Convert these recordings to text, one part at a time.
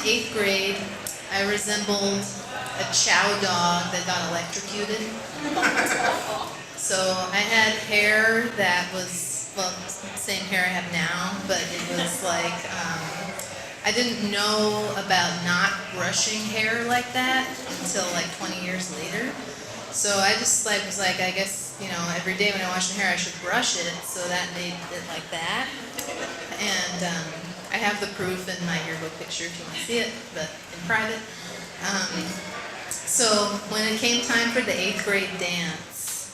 8th grade, I resembled a chow dog that got electrocuted. So I had hair that was, well, same hair I have now, but it was like, I didn't know about not brushing hair like that until like 20 years later. So I just like was like, I guess, every day when I wash my hair I should brush it, so that made it like that. And I have the proof in my yearbook picture if you want to see it, but in private. So when it came time for the 8th grade dance,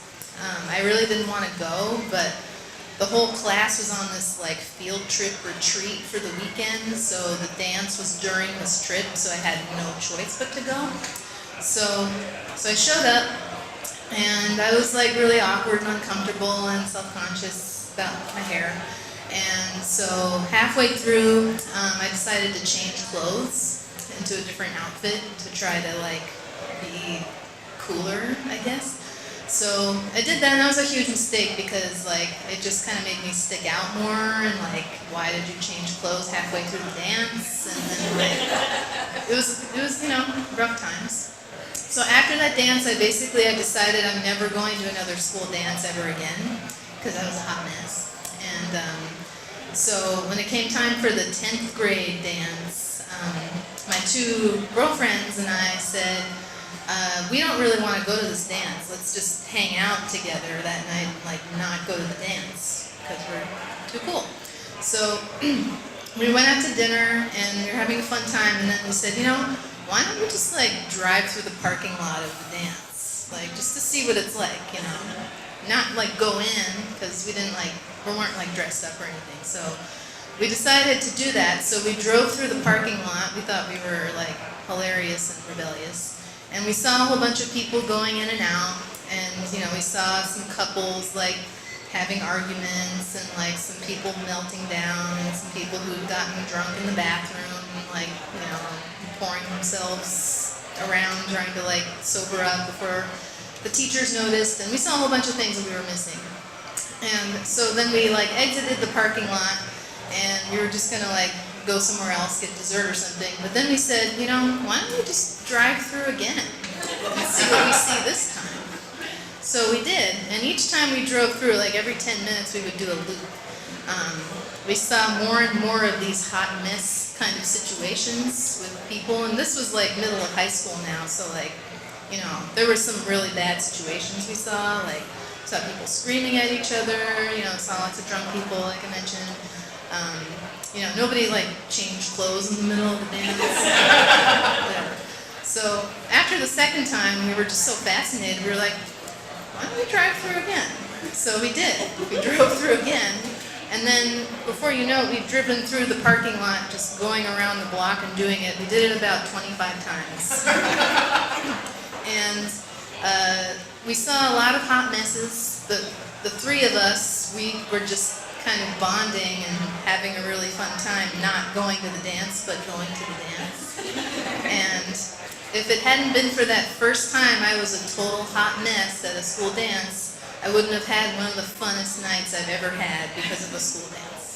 I really didn't want to go, but the whole class was on this like field trip retreat for the weekend, so the dance was during this trip, so I had no choice but to go. So I showed up, and I was like really awkward and uncomfortable and self-conscious about my hair. And so halfway through, I decided to change clothes into a different outfit to try to like be cooler, I guess. So I did that, and that was a huge mistake because like it just kind of made me stick out more, and like, why did you change clothes halfway through the dance? And then like it was rough times. So after that dance, I decided I'm never going to another school dance ever again because I was a hot mess. And so when it came time for the 10th grade dance, my two girlfriends and I said, we don't really want to go to this dance. Let's just hang out together that night and like not go to the dance because we're too cool. So we went out to dinner and we were having a fun time, and then we said, why don't we just like drive through the parking lot of the dance, like just to see what it's like, not like go in because we weren't like dressed up or anything. So we decided to do that. So we drove through the parking lot. We thought we were like hilarious and rebellious. And we saw a whole bunch of people going in and out, and we saw some couples like having arguments, and like some people melting down, and some people who'd gotten drunk in the bathroom, like pouring themselves around trying to like sober up before the teachers noticed. And we saw a whole bunch of things that we were missing. And so then we like exited the parking lot, and we were just gonna like go somewhere else, get dessert or something. But then we said, why don't we just drive through again and see what we see this time? So we did, and each time we drove through, like every 10 minutes we would do a loop. We saw more and more of these hot mess kind of situations with people, and this was like middle of high school now, so like, there were some really bad situations we saw, like saw people screaming at each other, saw lots of drunk people, like I mentioned. Nobody like changed clothes in the middle of the dance. Whatever. So after the second time, we were just so fascinated. We were like, why don't we drive through again? So we did. We drove through again. And then before you know it, we'd driven through the parking lot, just going around the block and doing it. We did it about 25 times. And we saw a lot of hot messes. The three of us, we were just kind of bonding and having a really fun time, not going to the dance, but going to the dance. And if it hadn't been for that first time I was a total hot mess at a school dance, I wouldn't have had one of the funnest nights I've ever had because of a school dance.